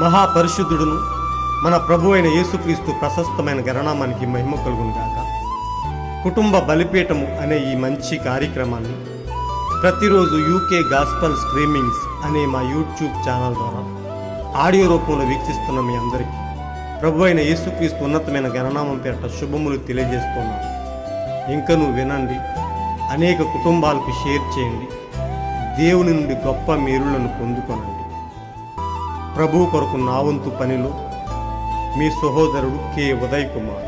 మహాపరిశుద్ధుడును మన ప్రభు అయిన యేసుక్రీస్తు ప్రశస్తమైన గణనామానికి మహిమ కలుగును గాక. కుటుంబ బలిపీఠము అనే ఈ మంచి కార్యక్రమాన్ని ప్రతిరోజు యూకే గాస్పల్ స్ట్రీమింగ్స్ అనే మా యూట్యూబ్ ఛానల్ ద్వారా ఆడియో రూపంలో వీక్షిస్తున్న మీ అందరికీ ప్రభు అయిన యేసుక్రీస్తు ఉన్నతమైన గణనామం పేరిట శుభములు తెలియజేస్తున్నాను. ఇంకనూ వినండి, అనేక కుటుంబాలకు షేర్ చేయండి, దేవుని నుండి గొప్ప మేలులను పొందుకొనండి. ప్రభు కొరకు నా వంతు పనిలో మీ సహోదరుడు కె ఉదయ్ కుమార్.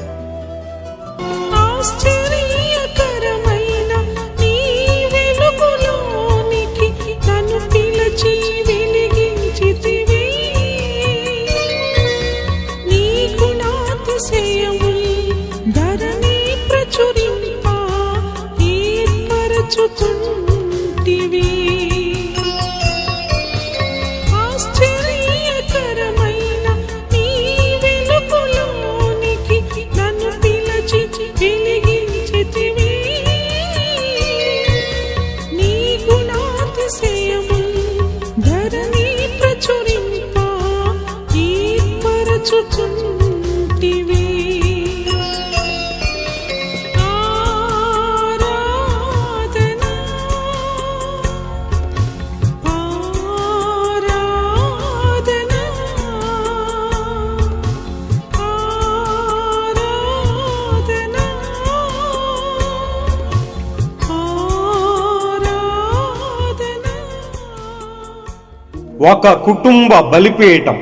ఒక కుటుంబ బలిపీఠం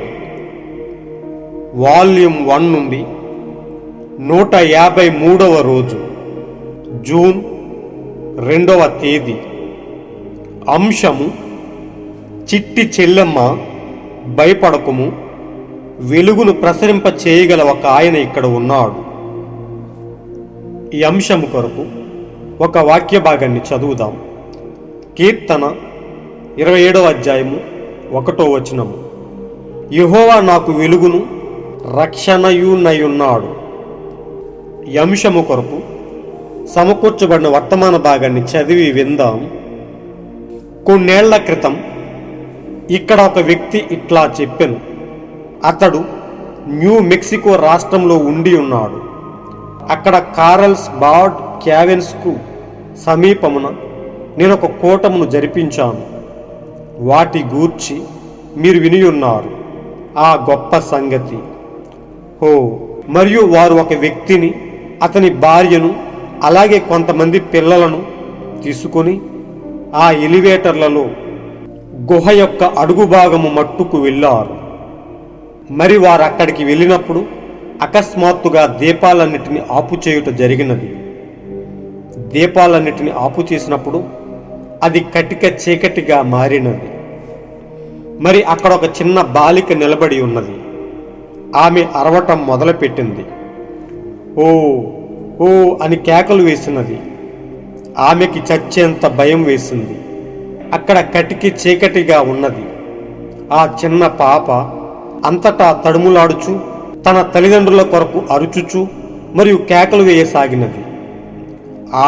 వాల్యూమ్ 1 నుండి 153వ రోజు, జూన్ 2వ తేదీ. అంశము: చిట్టి చెల్లెమ్మ భయపడకుము, వెలుగును ప్రసరింప చేయగల ఒక ఆయన ఇక్కడ ఉన్నాడు. ఈ అంశము కొరకు ఒక వాక్య భాగాన్ని చదువుదాం. కీర్తన 27వ అధ్యాయము 1వ వచనము: యెహోవా నాకు వెలుగును రక్షణయునయున్నాడు. ఈ అంశము కొరకు సమకూర్చబడిన వర్తమాన భాగాన్ని చదివి విందాం. కొన్నేళ్ల క్రితం ఇక్కడ ఒక వ్యక్తి ఇట్లా చెప్పెను. అతడు న్యూ మెక్సికో రాష్ట్రంలో ఉండి ఉన్నాడు. అక్కడ కారల్స్ బాడ్ క్యావెన్స్కు సమీపమున నేను ఒక కూటమును జరిపించాను. వాటి గూర్చి మీరు వినియున్నారు. ఆ గొప్ప సంగతి మరియు వారు ఒక వ్యక్తిని, అతని భార్యను, అలాగే కొంతమంది పిల్లలను తీసుకొని ఆ ఎలివేటర్లలో గుహ యొక్క అడుగు భాగము మట్టుకు వెళ్ళారు. మరి వారు అక్కడికి వెళ్ళినప్పుడు అకస్మాత్తుగా దీపాలన్నిటిని ఆపుచేయుట జరిగినది. దీపాలన్నిటిని ఆపు చేసినప్పుడు అది కటిక చీకటిగా మారినది. మరి అక్కడ ఒక చిన్న బాలిక నిలబడి ఉన్నది. ఆమె అరవటం మొదలుపెట్టింది. ఓ ఓ అని కేకలు వేసినది. ఆమెకి చచ్చేంత భయం వేసింది. అక్కడ కటికి చీకటిగా ఉన్నది. ఆ చిన్న పాప అంతటా తడుములాడుచు తన తల్లిదండ్రుల కొరకు అరుచుచు మరియు కేకలు వేయసాగినది.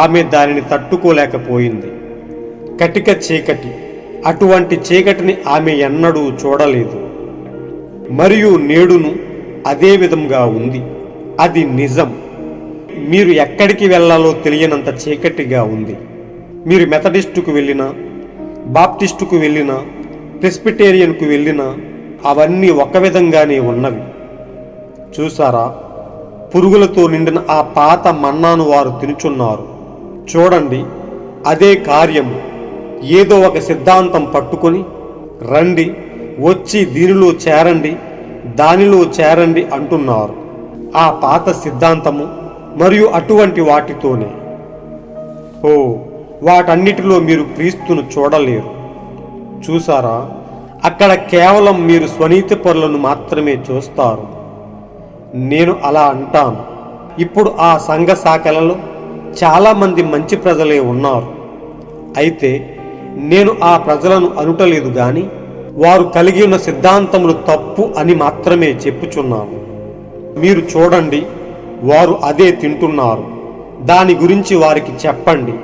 ఆమె దానిని తట్టుకోలేకపోయింది. కటిక చీకటి, అటువంటి చీకటిని ఆమె ఎన్నడూ చూడలేదు. మరియు నేడును అదే విధంగా ఉంది. అది నిజం. మీరు ఎక్కడికి వెళ్ళాలో తెలియనంత చీకటిగా ఉంది. మీరు మెథడిస్టుకు వెళ్ళినా, బాప్టిస్టుకు వెళ్ళినా, ప్రెస్బిటేరియన్కు వెళ్ళినా అవన్నీ ఒక విధంగానే ఉన్నవి. చూసారా, పురుగులతో నిండిన ఆ పాత మన్నాను వారు తినుచున్నారు. చూడండి, అదే కార్యము. ఏదో ఒక సిద్ధాంతం పట్టుకొని రండి, వచ్చి దీనిలో చేరండి, దానిలో చేరండి అంటున్నారు. ఆ పాత సిద్ధాంతము మరియు అటువంటి వాటితోనే. వాటన్నిటిలో మీరు క్రీస్తును చూడలేరు. చూసారా, అక్కడ కేవలం మీరు స్వనీతి పరులను మాత్రమే చూస్తారు. నేను అలా అంటాను. ఇప్పుడు ఆ సంఘ శాఖలలో చాలామంది మంచి ప్రజలే ఉన్నారు. అయితే నేను ఆ ప్రజలను అనుటలేదు గాని వారు కలిగి ఉన్న సిద్ధాంతములు తప్పు అని మాత్రమే చెప్పుచున్నాను. మీరు చూడండి, వారు అదే తింటున్నారు. దాని గురించి వారికి చెప్పండి.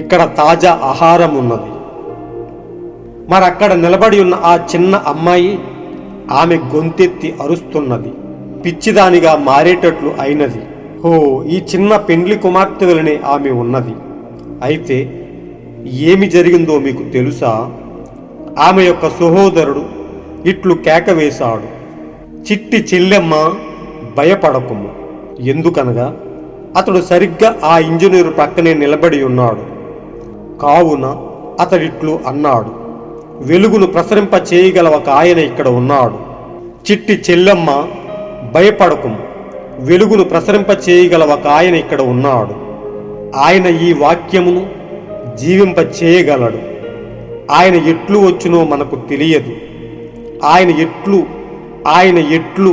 ఇక్కడ తాజా ఆహారం ఉన్నది. మరక్కడ నిలబడి ఉన్న ఆ చిన్న అమ్మాయి ఆమె గొంతెత్తి అరుస్తున్నది. పిచ్చిదానిగా మారేటట్లు అయినది. హో, ఈ చిన్న పెండ్లి కుమార్తె వలనే ఆమె ఉన్నది. అయితే ఏమి జరిగిందో మీకు తెలుసా? ఆమె యొక్క సహోదరుడు ఇట్లు కేక వేశాడు, చిట్టి చెల్లెమ్మ, భయపడకుము. ఎందుకనగా అతడు సరిగ్గా ఆ ఇంజనీరు ప్రక్కనే నిలబడి ఉన్నాడు. కావున అతడిట్లు అన్నాడు, వెలుగును ప్రసరింప చేయగల ఒక ఆయన ఇక్కడ ఉన్నాడు. చిట్టి చెల్లెమ్మ, భయపడకుము. వెలుగును ప్రసరింప చేయగల ఒక ఆయన ఇక్కడ ఉన్నాడు. ఆయన ఈ వాక్యమును జీవింప చేయగలడు. ఆయన ఎట్లు వచ్చునో మనకు తెలియదు. ఆయన ఎట్లు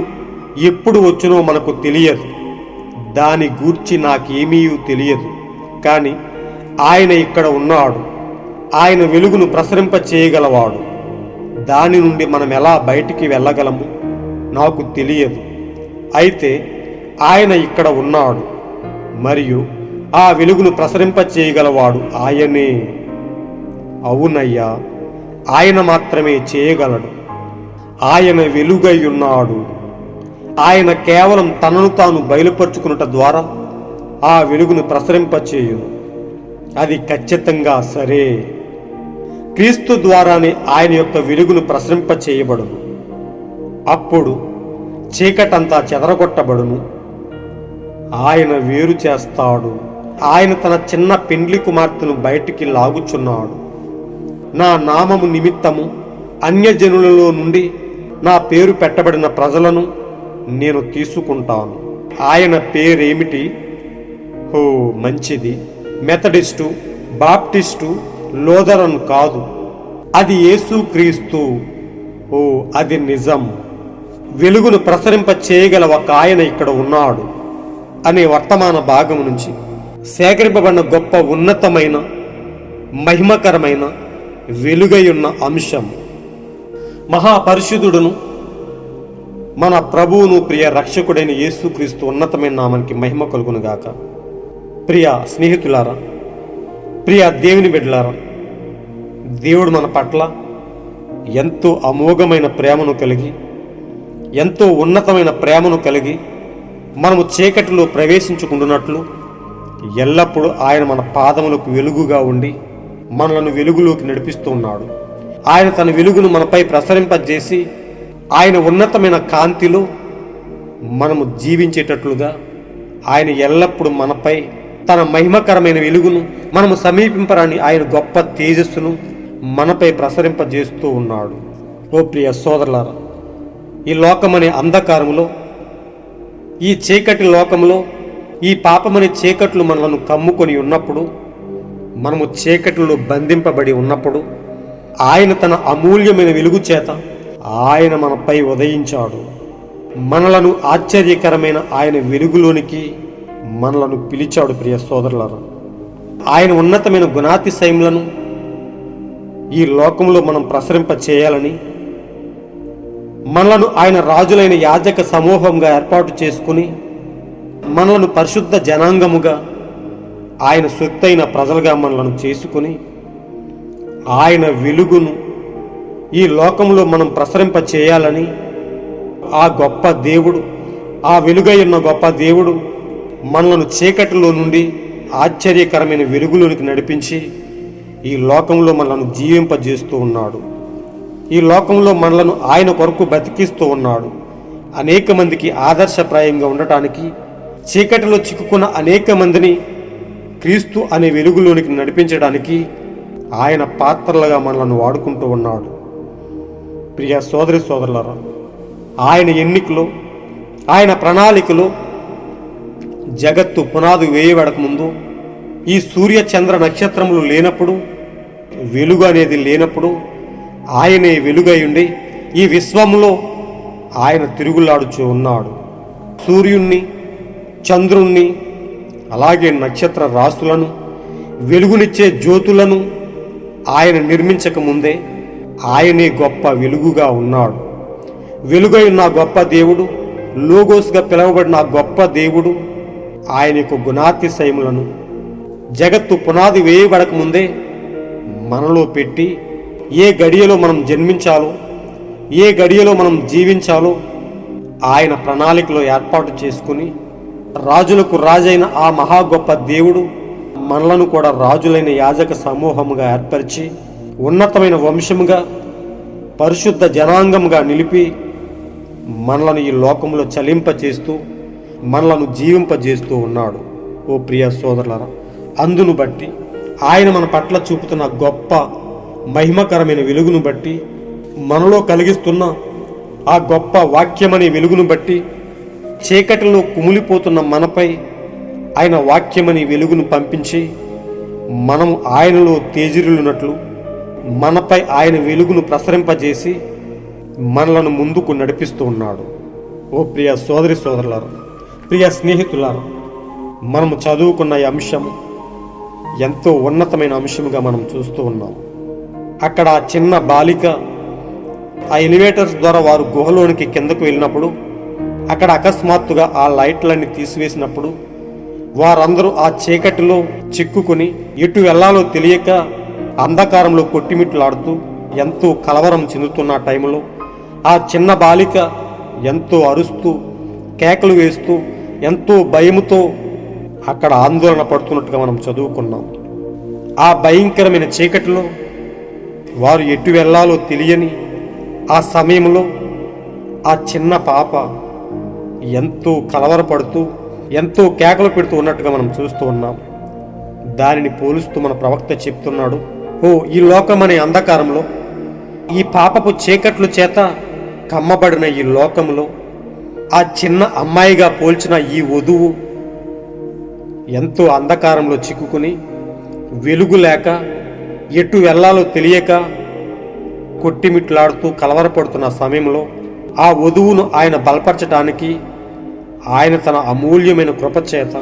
ఎప్పుడు వచ్చునో మనకు తెలియదు. దాని గూర్చి నాకేమీ తెలియదు. కానీ ఆయన ఇక్కడ ఉన్నాడు. ఆయన వెలుగును ప్రసరింప చేయగలవాడు. దాని నుండి మనం ఎలా బయటికి వెళ్ళగలము నాకు తెలియదు. అయితే ఆయన ఇక్కడ ఉన్నాడు, మరియు ఆ వెలుగును ప్రసరింప చేయగలవాడు ఆయనే. అవునయ్యా, ఆయన మాత్రమే చేయగలడు. ఆయన వెలుగై ఉన్నాడు. ఆయన కేవలం తనను తాను బయలుపరుచుకునుట ద్వారా ఆ వెలుగును ప్రసరింపచేయును. అది ఖచ్చితంగా సరే. క్రీస్తు ద్వారానే ఆయన యొక్క వెలుగును ప్రసరింప చేయబడును. అప్పుడు చీకటంతా చెదరగొట్టబడును. ఆయన వేరు చేస్తాడు. ఆయన తన చిన్న పెండ్లి కుమార్తెను బయటికి లాగుచున్నాడు. నా నామము నిమిత్తము అన్యజనులలో నుండి నా పేరు పెట్టబడిన ప్రజలను నేను తీసుకుంటాను. ఆయన పేరేమిటి? ఓ, మంచిది. మెథడిస్టు, బాప్టిస్టు, లోదరన్ కాదు. అది యేసుక్రీస్తు. ఓ, అది నిజం. వెలుగును ప్రసరింప చేయగల ఒక ఆయన ఇక్కడ ఉన్నాడు అనే వర్తమాన భాగం నుంచి సేకరింపబడిన గొప్ప ఉన్నతమైన మహిమకరమైన వెలుగయున్న అంశం. మహాపరిశుద్ధుడును మన ప్రభువును ప్రియ రక్షకుడైన యేసుక్రీస్తు ఉన్నతమైన నామానికి మహిమ కలుగునుగాక. ప్రియ స్నేహితులారా, ప్రియ దేవుని బిడ్డలారా, దేవుడు మన పట్ల ఎంతో అమోఘమైన ప్రేమను కలిగి, ఎంతో ఉన్నతమైన ప్రేమను కలిగి మనము చీకటిలో ప్రవేశించుకుంటున్నట్లు ఎల్లప్పుడూ ఆయన మన పాదములకు వెలుగుగా ఉండి మనలను వెలుగులోకి నడిపిస్తూ ఉన్నాడు. ఆయన తన వెలుగును మనపై ప్రసరింపజేసి ఆయన ఉన్నతమైన కాంతిలో మనము జీవించేటట్లుగా ఆయన ఎల్లప్పుడూ మనపై తన మహిమకరమైన వెలుగును, మనము సమీపింపరాని ఆయన గొప్ప తేజస్సును మనపై ప్రసరింపజేస్తూ ఉన్నాడు. ఓ ప్రియ సోదరులారా, ఈ లోకమనే అంధకారములో, ఈ చీకటి లోకంలో, ఈ పాపమనే చీకట్లు మనలను కమ్ముకొని ఉన్నప్పుడు, మనము చీకటిలో బంధింపబడి ఉన్నప్పుడు ఆయన తన అమూల్యమైన వెలుగు చేత ఆయన మనపై ఉదయించాడు. మనలను ఆశ్చర్యకరమైన ఆయన వెలుగులోనికి మనలను పిలిచాడు. ప్రియ సోదరులారా, ఆయన ఉన్నతమైన గుణాతిశయములను ఈ లోకంలో మనం ప్రసరింప చేయాలని మనలను ఆయన రాజులైన యాజక సమూహంగా ఏర్పాటు చేసుకుని మనలను పరిశుద్ధ జనాంగముగా ఆయన సొత్తైన ప్రజలుగా మనలను చేసుకుని ఆయన వెలుగును ఈ లోకంలో మనం ప్రసరింప చేయాలని ఆ గొప్ప దేవుడు, ఆ వెలుగై ఉన్న గొప్ప దేవుడు మనలను చీకటిలో నుండి ఆశ్చర్యకరమైన వెలుగులోనికి నడిపించి ఈ లోకంలో మనలను జీవింపజేస్తూ ఉన్నాడు. ఈ లోకంలో మనలను ఆయన కొరకు బతికిస్తూ ఉన్నాడు. అనేక మందికి ఆదర్శప్రాయంగా ఉండటానికి, చీకటిలో చిక్కుకున్న అనేక మందిని క్రీస్తు అనే వెలుగులోనికి నడిపించడానికి ఆయన పాత్రలుగా మనలను వాడుకుంటూ ఉన్నాడు. ప్రియ సోదరి సోదరులారా, ఆయన ఎన్నికలో, ఆయన ప్రణాళికలో జగత్తు పునాది వేయబడక ముందు, ఈ సూర్య చంద్ర నక్షత్రములు లేనప్పుడు, వెలుగు అనేది లేనప్పుడు ఆయనే వెలుగై ఉండి ఈ విశ్వంలో ఆయన తిరుగులాడుచూ ఉన్నాడు. సూర్యుణ్ణి, చంద్రుణ్ణి, అలాగే నక్షత్ర రాశులను, వెలుగునిచ్చే జ్యోతులను ఆయన నిర్మించక ముందే ఆయనే గొప్ప వెలుగుగా ఉన్నాడు. వెలుగై ఉన్న గొప్ప దేవుడు, లోగోస్గా పిలువబడిన గొప్ప దేవుడు ఆయన యొక్క గుణాతిశయములను జగత్తు పునాది వేయబడక ముందే మనలో పెట్టి ఏ గడియలో మనం జన్మించాలో, ఏ గడియలో మనం జీవించాలో ఆయన ప్రణాళికలో ఏర్పాటు చేసుకుని రాజులకు రాజైన ఆ మహా గొప్ప దేవుడు మనలను కూడా రాజులైన యాజక సమూహముగా ఏర్పరిచి ఉన్నతమైన వంశముగా పరిశుద్ధ జనాంగముగా నిలిపి మనలను ఈ లోకంలో చలింపచేస్తూ మనలను జీవింపజేస్తూ ఉన్నాడు. ఓ ప్రియ సోదరులారా, అందును బట్టి ఆయన మన పట్ల చూపుతున్న గొప్ప మహిమకరమైన వెలుగును బట్టి, మనలో కలిగిస్తున్న ఆ గొప్ప వాక్యమనే వెలుగును బట్టి, చీకటిలో కుమిలిపోతున్న మనపై ఆయన వాక్యమని వెలుగును పంపించి మనము ఆయనలో తేజరిల్లునట్లు మనపై ఆయన వెలుగును ప్రసరింపజేసి మనలను ముందుకు నడిపిస్తూ ఉన్నాడు. ఓ ప్రియ సోదరి సోదరులారా, ప్రియ స్నేహితులారా, మనము చదువుకున్న ఈ అంశం ఎంతో ఉన్నతమైన అంశముగా మనం చూస్తూ ఉన్నాం. అక్కడ ఆ చిన్న బాలిక ఆ ఎలివేటర్స్ ద్వారా వారు గుహలోనికి కిందకు వెళ్ళినప్పుడు అక్కడ అకస్మాత్తుగా ఆ లైట్లన్నీ తీసివేసినప్పుడు వారందరూ ఆ చీకటిలో చిక్కుకుని ఎటు వెళ్లాలో తెలియక అంధకారంలో కొట్టిమిట్లాడుతూ ఎంతో కలవరం చెందుతున్న టైంలో ఆ చిన్న బాలిక ఎంతో అరుస్తూ కేకలు వేస్తూ ఎంతో భయముతో అక్కడ ఆందోళన పడుతున్నట్టుగా మనం చదువుకున్నాం. ఆ భయంకరమైన చీకటిలో వారు ఎటు వెళ్లాలో తెలియని ఆ సమయంలో ఆ చిన్న పాప ఎంతో కలవరపడుతూ ఎంతో కేకలు పెడుతూ ఉన్నట్టుగా మనం చూస్తూ ఉన్నాం. దానిని పోలుస్తూ మన ప్రవక్త చెప్తున్నాడు, ఓ ఈ లోకమనే అంధకారంలో, ఈ పాపపు చీకట్ల చేత కమ్మబడిన ఈ లోకంలో ఆ చిన్న అమ్మాయిగా పోల్చిన ఈ వధువు ఎంతో అంధకారంలో చిక్కుకుని వెలుగు లేక ఎటు వెళ్లాలో తెలియక కొట్టిమిట్లాడుతూ కలవరపడుతున్న సమయంలో ఆ వధువును ఆయన బలపరచడానికి ఆయన తన అమూల్యమైన కృపచేత,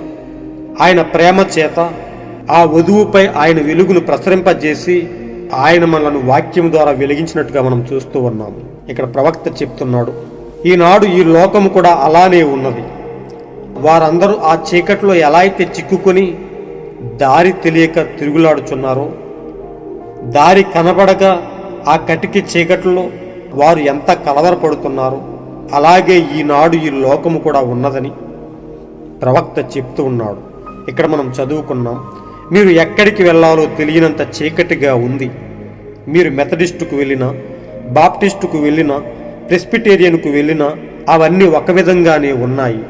ఆయన ప్రేమ చేత ఆ వధువుపై ఆయన వెలుగును ప్రసరింపజేసి ఆయన మనలను వాక్యం ద్వారా వెలిగించినట్టుగా మనం చూస్తూ ఉన్నాము. ఇక్కడ ప్రవక్త చెప్తున్నాడు, ఈనాడు ఈ లోకము కూడా అలానే ఉన్నది. వారందరూ ఆ చీకట్లో ఎలా అయితే చిక్కుకొని దారి తెలియక తిరుగులాడుచున్నారో, దారి కనబడక ఆ కటికి చీకట్లో వారు ఎంత కలవరపడుతున్నారో, అలాగే ఈనాడు ఈ లోకము కూడా ఉన్నదని ప్రవక్త చెప్తూ ఉన్నాడు. ఇక్కడ మనం చదువుకున్నాం, మీరు ఎక్కడికి వెళ్ళాలో తెలియనంత చీకటిగా ఉంది. మీరు మెథడిస్టుకు వెళ్ళినా, బాప్టిస్టుకు వెళ్ళినా, ప్రెస్బిటేరియన్కు వెళ్ళినా అవన్నీ ఒక విధంగానే ఉన్నాయి.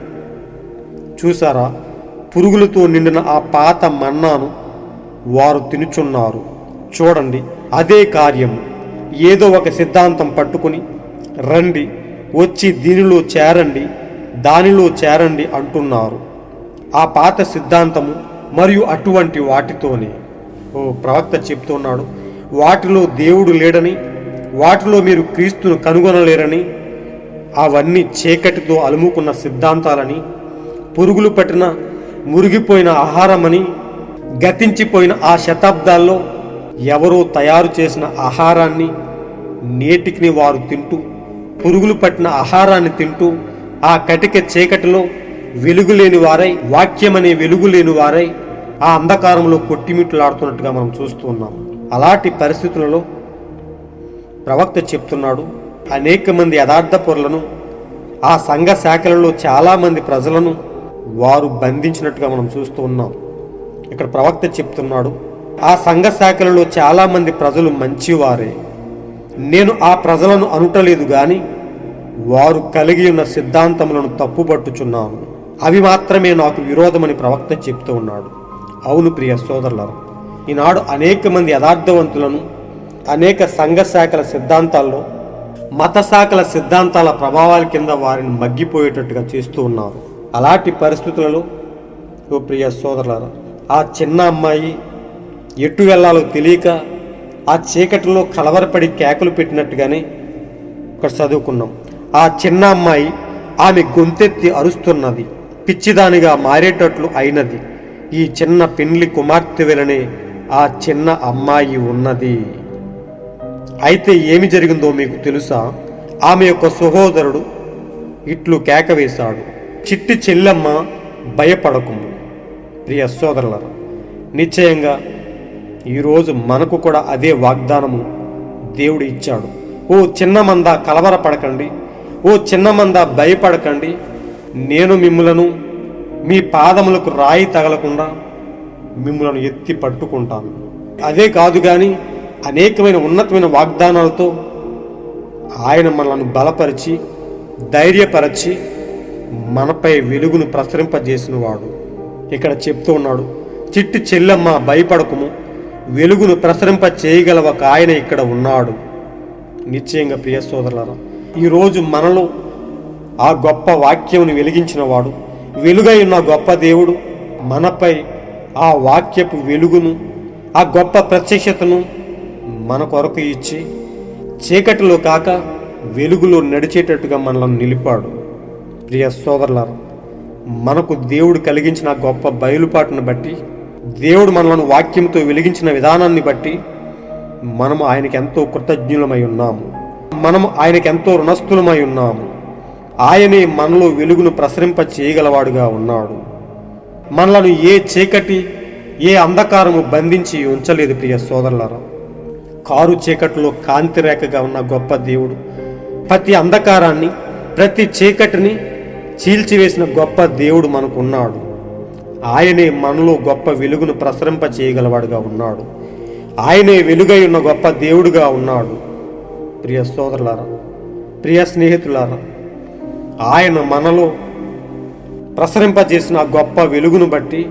చూసారా, పురుగులతో నిండిన ఆ పాత మన్నాను వారు తినుచున్నారు. చూడండి, అదే కార్యము. ఏదో ఒక సిద్ధాంతం పట్టుకుని రండి, వచ్చి దీనిలో చేరండి, దానిలో చేరండి అంటున్నారు. ఆ పాత సిద్ధాంతము మరియు అటువంటి వాటితోనే ఓ ప్రవక్త చెప్తున్నాడు, వాటిలో దేవుడు లేడని, వాటిలో మీరు క్రీస్తును కనుగొనలేరని, అవన్నీ చీకటితో అలుముకున్న సిద్ధాంతాలని, పురుగులు పట్టిన మురిగిపోయిన ఆహారమని, గతించిపోయిన ఆ శతాబ్దాల్లో ఎవరో తయారు చేసిన ఆహారాన్ని నేటికి వారు తింటూ, పురుగులు పట్టిన ఆహారాన్ని తింటూ ఆ కటిక చీకటిలో వెలుగులేని వారై, వాక్యమనే వెలుగులేని వారై ఆ అంధకారంలో కొట్టిమిట్లాడుతున్నట్టుగా మనం చూస్తూ ఉన్నాం. అలాంటి పరిస్థితులలో ప్రవక్త చెప్తున్నాడు, అనేక మంది యథార్థపరులను, ఆ సంఘ శాఖలలో చాలామంది ప్రజలను వారు బంధించినట్టుగా మనం చూస్తూ ఉన్నాం. ఇక్కడ ప్రవక్త చెప్తున్నాడు, ఆ సంఘ శాఖలలో చాలామంది ప్రజలు మంచివారే, నేను ఆ ప్రజలను అనుటలేదు గాని వారు కలిగి ఉన్న సిద్ధాంతములను తప్పుపట్టుచున్నాను, అవి మాత్రమే నాకు విరోధమని ప్రవక్త చెప్తూ ఉన్నాడు. అవును ప్రియ సోదరులారా, ఈనాడు అనేక మంది యథార్థవంతులను అనేక సంఘ శాఖల సిద్ధాంతాల్లో, మత శాఖల సిద్ధాంతాల ప్రభావాల కింద వారిని మగ్గిపోయేటట్టుగా చేస్తూ ఉన్నారు. అలాంటి పరిస్థితులలో ఓ ప్రియ సోదరులారా, ఆ చిన్న అమ్మాయి ఎటు వెళ్ళాలో తెలియక ఆ చీకటిలో కలవరపడి కేకలు పెట్టినట్టుగానే ఇక్కడ చదువుకున్నాం. ఆ చిన్న అమ్మాయి ఆమె గొంతెత్తి అరుస్తున్నది, పిచ్చిదానిగా మారేటట్లు అయినది. ఈ చిన్న పెండ్లి కుమార్తె వెలనే ఆ చిన్న అమ్మాయి ఉన్నది. అయితే ఏమి జరిగిందో మీకు తెలుసా? ఆమె యొక్క సహోదరుడు ఇట్లు కేక వేశాడు, చిట్టి చెల్లెమ్మ భయపడకుము. ప్రియ సోదరులారా, నిశ్చయంగా ఈరోజు మనకు కూడా అదే వాగ్దానము దేవుడు ఇచ్చాడు. ఓ చిన్న మంద కలవరపడకండి, ఓ చిన్న మంద భయపడకండి, నేను మిమ్ములను మీ పాదములకు రాయి తగలకుండా మిమ్ములను ఎత్తి పట్టుకుంటాను. అదే కాదు కానీ అనేకమైన ఉన్నతమైన వాగ్దానాలతో ఆయన మనలను బలపరిచి ధైర్యపరచి మనపై వెలుగును ప్రసరింపజేసిన వాడు. ఇక్కడ చెప్తూ ఉన్నాడు, చిట్టి చెల్లెమ్మ భయపడకుము, వెలుగును ప్రసరింప చేయగల ఒక ఆయన ఇక్కడ ఉన్నాడు. నిశ్చయంగా ప్రియ సోదరులారా, ఈరోజు మనలో ఆ గొప్ప వాక్యమును వెలిగించిన వాడు, వెలుగై ఉన్న గొప్ప దేవుడు మనపై ఆ వాక్యపు వెలుగును, ఆ గొప్ప ప్రత్యక్షతను మన కొరకు ఇచ్చి చీకటిలో కాక వెలుగులో నడిచేటట్టుగా మనల్ని నిలిపాడు. ప్రియ సోదరులారా, మనకు దేవుడు కలిగించిన గొప్ప బయలుపాటును బట్టి, దేవుడు మనలను వాక్యంతో వెలిగించిన విధానాన్ని బట్టి మనము ఆయనకి ఎంతో కృతజ్ఞులమై ఉన్నాము. మనము ఆయనకి ఎంతో రుణస్థులమై ఉన్నాము. ఆయనే మనలో వెలుగును ప్రసరింప చేయగలవాడుగా ఉన్నాడు. మనలను ఏ చీకటి, ఏ అంధకారము బంధించి ఉంచలేదు. ప్రియ సోదరులారా, కారు చీకటిలో కాంతి రేఖగా ఉన్న గొప్ప దేవుడు ప్రతి అంధకారాన్ని, ప్రతి చీకటిని చీల్చివేసిన గొప్ప దేవుడు మనకు ఉన్నాడు. ఆయనే మనలో గొప్ప వెలుగును ప్రసరింప చేయగలవాడుగా ఉన్నాడు. ఆయనే వెలుగై ఉన్న గొప్ప దేవుడుగా ఉన్నాడు. ప్రియ సోదరులారా, ప్రియ స్నేహితులారా, ఆయన మనలో ప్రసరింపజేసిన ఆ గొప్ప వెలుగును బట్టి,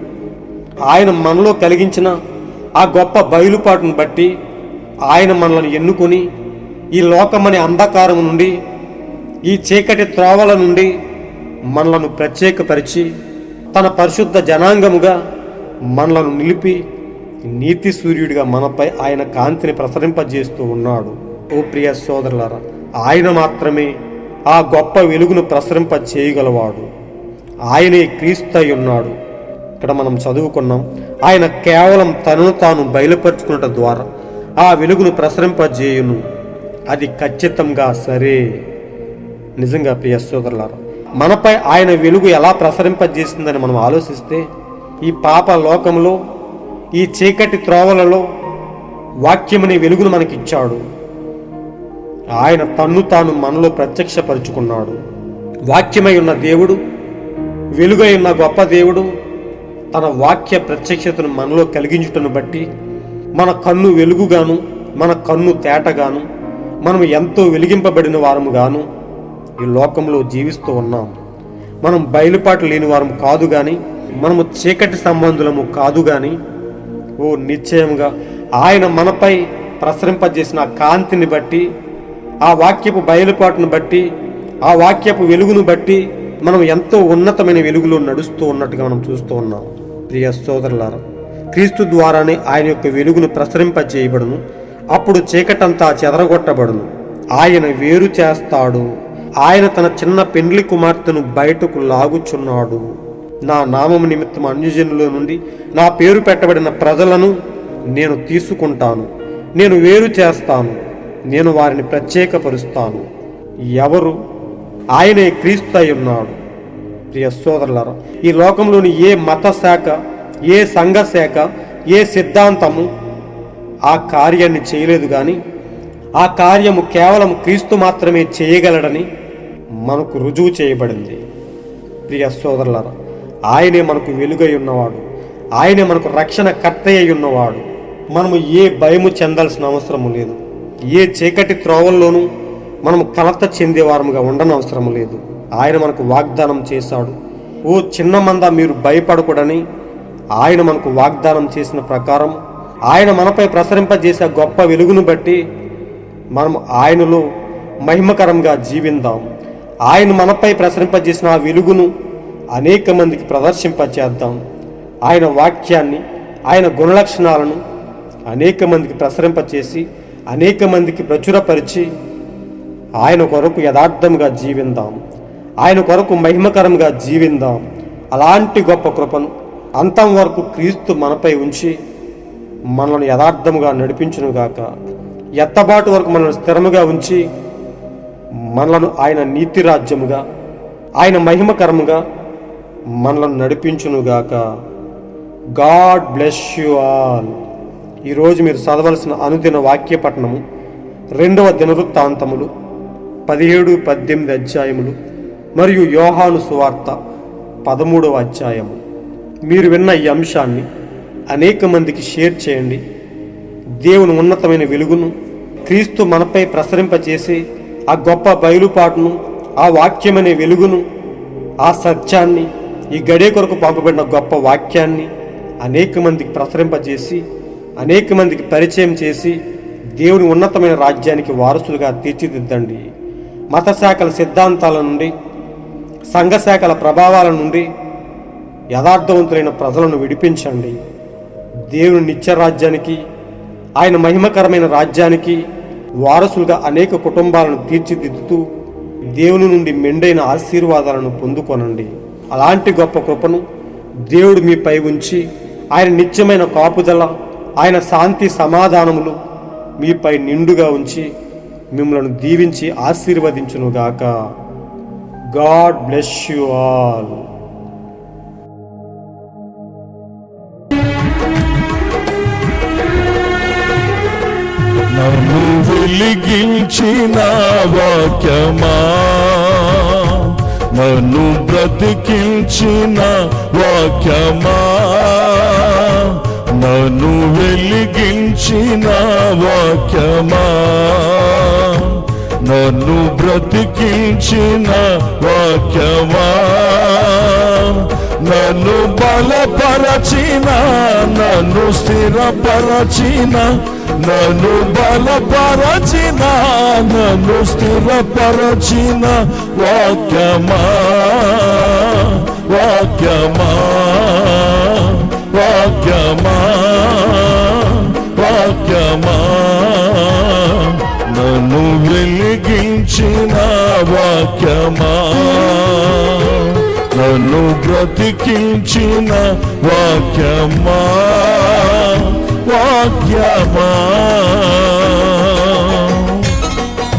ఆయన మనలో కలిగించిన ఆ గొప్ప బయలుపాటును బట్టి ఆయన మనల్ని ఎన్నుకొని ఈ లోకమనే అంధకారం నుండి, ఈ చీకటి త్రోవల నుండి మనలను ప్రత్యేకపరిచి తన పరిశుద్ధ జనాంగముగా మనలను నిలిపి నీతి సూర్యుడిగా మనపై ఆయన కాంతిని ప్రసరింపజేస్తూ ఉన్నాడు. ఓ ప్రియ సోదరులారా, ఆయన మాత్రమే ఆ గొప్ప వెలుగును ప్రసరింప చేయగలవాడు. ఆయనే క్రీస్తు అయి ఉన్నాడు. ఇక్కడ మనం చదువుకున్నాం, ఆయన కేవలం తనను తాను బయలుపరుచుకున్నట ద్వారా ఆ వెలుగును ప్రసరింపజేయును. అది ఖచ్చితంగా సరే. నిజంగా ప్రియ సోదరులారా, మనపై ఆయన వెలుగు ఎలా ప్రసరింపజేసిందని మనం ఆలోచిస్తే, ఈ పాప లోకంలో, ఈ చీకటి త్రోవలలో వాక్యమనే వెలుగును మనకిచ్చాడు. ఆయన తన్ను తాను మనలో ప్రత్యక్షపరుచుకున్నాడు. వాక్యమై ఉన్న దేవుడు, వెలుగై ఉన్న గొప్ప దేవుడు తన వాక్య ప్రత్యక్షతను మనలో కలిగించుటను బట్టి మన కన్ను వెలుగుగాను, మన కన్ను తేటగాను, మనం ఎంతో వెలిగింపబడిన వారముగాను ఈ లోకంలో జీవిస్తూ ఉన్నాం. మనం బయలుపాటు లేని వారం కాదు కానీ, మనము చీకటి సంబంధులము కాదు కానీ, ఓ నిశ్చయంగా ఆయన మనపై ప్రసరింపజేసిన కాంతిని బట్టి, ఆ వాక్యపు బయలుపాటును బట్టి, ఆ వాక్యపు వెలుగును బట్టి మనం ఎంతో ఉన్నతమైన వెలుగులో నడుస్తూ ఉన్నట్టుగా మనం చూస్తూ ఉన్నాం. ప్రియ సోదరులారా, క్రీస్తు ద్వారానే ఆయన యొక్క వెలుగును ప్రసరింపజేయబడును. అప్పుడు చీకటంతా చెదరగొట్టబడును. ఆయన వేరు చేస్తాడు. ఆయన తన చిన్న పెండ్లి కుమార్తెను బయటకు లాగుచున్నాడు. నా నామము నిమిత్తం అన్యజనుల నుండి నా పేరు పెట్టబడిన ప్రజలను నేను తీసుకుంటాను. నేను వేరు చేస్తాను. నేను వారిని ప్రత్యేకపరుస్తాను. ఎవరు? ఆయనే క్రీస్తు అయి ఉన్నాడు. ప్రియ సోదరులారా, ఈ లోకంలోని ఏ మత శాఖ, ఏ సంఘ శాఖ, ఏ సిద్ధాంతము ఆ కార్యాన్ని చేయలేదు కానీ ఆ కార్యము కేవలం క్రీస్తు మాత్రమే చేయగలడని మనకు రుజువు చేయబడింది. ప్రియ సోదరులారా, ఆయనే మనకు వెలుగై ఉన్నవాడు. ఆయనే మనకు రక్షణ కర్త అయి ఉన్నవాడు. మనము ఏ భయము చెందాల్సిన అవసరము లేదు. ఏ చీకటి త్రోవల్లోనూ మనము కలత చెందేవారముగా ఉండనవసరం లేదు. ఆయన మనకు వాగ్దానం చేశాడు. ఓ చిన్న మంద మీరు భయపడకూడని ఆయన మనకు వాగ్దానం చేసిన ప్రకారం ఆయన మనపై ప్రసరింపజేసే గొప్ప వెలుగును బట్టి మనం ఆయనలో మహిమకరంగా జీవిందాం. ఆయన మనపై ప్రసరింపజేసిన ఆ వెలుగును అనేక మందికి ప్రదర్శింపచేద్దాం. ఆయన వాక్యాన్ని, ఆయన గుణలక్షణాలను అనేక మందికి ప్రసరింపచేసి అనేక మందికి ప్రచురపరిచి ఆయన కొరకు యథార్థంగా జీవిందాం. ఆయన కొరకు మహిమకరంగా జీవిందాం. అలాంటి గొప్ప కృపను అంతం వరకు క్రీస్తు మనపై ఉంచి మనల్ని యథార్థముగా నడిపించునుగాక. ఎత్తబాటు వరకు మనల్ని స్థిరముగా ఉంచి మనలను ఆయన నీతి రాజ్యముగా, ఆయన మహిమకరముగా మనలను నడిపించునుగాక. God bless you all. ఈరోజు మీరు చదవలసిన అనుదిన వాక్య పఠనము 2వ దినవృత్తాంతములు 17-18 అధ్యాయములు మరియు యోహాను సువార్త 13వ అధ్యాయము. మీరు విన్న ఈ అంశాన్ని అనేక మందికి షేర్ చేయండి. దేవుని ఉన్నతమైన వెలుగును, క్రీస్తు మనపై ప్రసరింపచేసి ఆ గొప్ప బయలుపాటును, ఆ వాక్యమనే వెలుగును, ఆ సత్యాన్ని, ఈ గడియ కొరకు పంపబడిన గొప్ప వాక్యాన్ని అనేక మందికి ప్రసరింపజేసి, అనేక మందికి పరిచయం చేసి దేవుని ఉన్నతమైన రాజ్యానికి వారసులుగా తీర్చిదిద్దండి. మత శాఖల సిద్ధాంతాల నుండి, సంఘ శాఖల ప్రభావాల నుండి యథార్థవంతులైన ప్రజలను విడిపించండి. దేవుని నిత్య రాజ్యానికి, ఆయన మహిమకరమైన రాజ్యానికి వారసులుగా అనేక కుటుంబాలను తీర్చిదిద్దుతూ దేవుని నుండి మెండైన ఆశీర్వాదాలను పొందుకొనండి. అలాంటి గొప్ప కృపను దేవుడు మీపై ఉంచి ఆయన నిత్యమైన కాపుదల, ఆయన శాంతి సమాధానములు మీపై నిండుగా ఉంచి మిమ్మల్ని దీవించి ఆశీర్వదించునుగాక. God bless you all. నన్ను వెలిగించిన వాక్యమా, నన్ను బ్రతికించిన వాక్యమా, నన్ను వెలిగించిన వాక్యమా, నన్ను బ్రతికించిన వాక్యమా, నన్ను బలపరచిన, నన్ను స్థిరపరచిన, నన్ను బలపరచిన, నన్ను స్థిరపరచిన వాక్యమా, వాక్యమా, వాక్యమా, వాక్యమా, నన్ను వెలిగించిన వాక్యమా, నన్ను బ్రతికించిన వాక్యమా, వాక్యమా.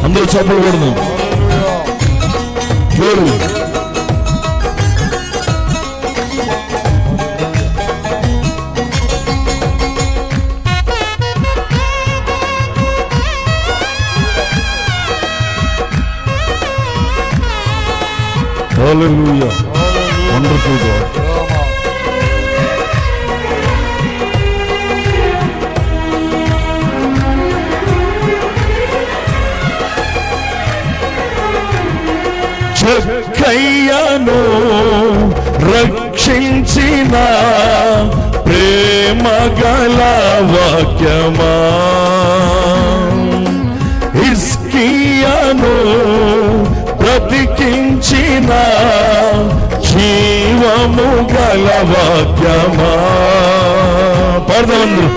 అందరూ చెప్పకూడదు. Hallelujah. Wonderful God. చెక్కయ్యను రక్షించిన ప్రేమ గల వాక్యమా, హిజ్కియాను బ్రతికించిన జీవము గల వాక్యమా. పాడదామందరూ.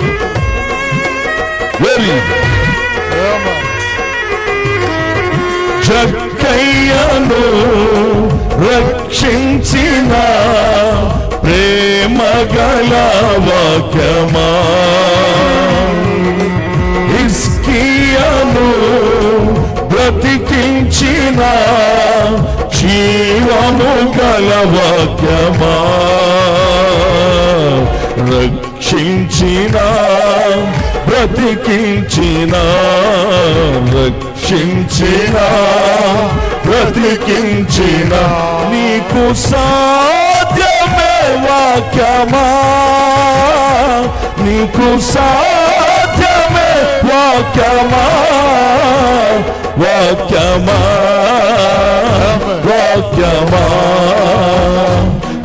చెక్కయ్యను రక్షించిన ప్రేమ గల వాక్యమా, హిజ్కియాను బ్రతికించిన జీవము గల వాక్యమా, రక్షించిన, బ్రతికించిన, రక్షించిన, బ్రతికించిన, నీకు సాధ్యమే వాక్యమా, నీకు సాధ్యమే వాక్యమా, వాక్యమా, వాక్యమా,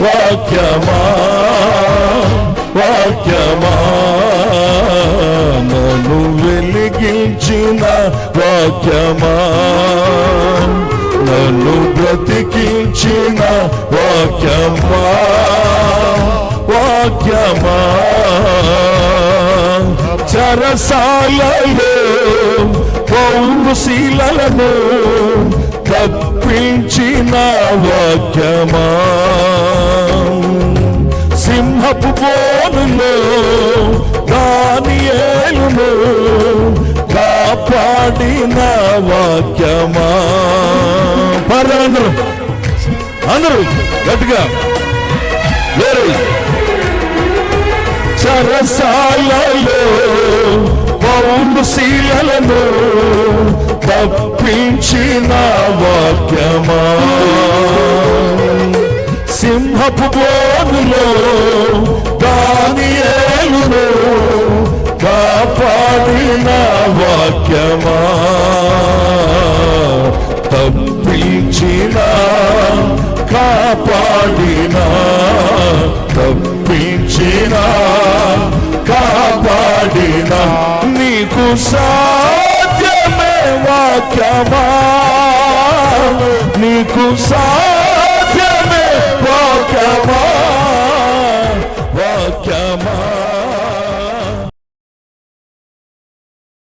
వాక్యమా, వాక్యమా, నన్ను వెలిగించిన వాక్యమా, నన్ను బ్రతికించిన వాక్యమా, వాక్యమా. చెరసాలలో పౌరుశీలను తప్పించిన వాక్యమా, సింహపు బోనులో దానియేలును కాపాడిన వాక్యమా. అందరూ గట్టిగా. చెరసాలలో శీలను తప్పించిన వాక్యమా, సింహపు బోనులో దానియేలును కాపాడిన వాక్యమా, తప్పించిన కాపాడిన, తప్పించిన కాపాడిన, నీకు సాధ్యమే వాక్యమా, నీకు సాధ్యమే వాక్యమా,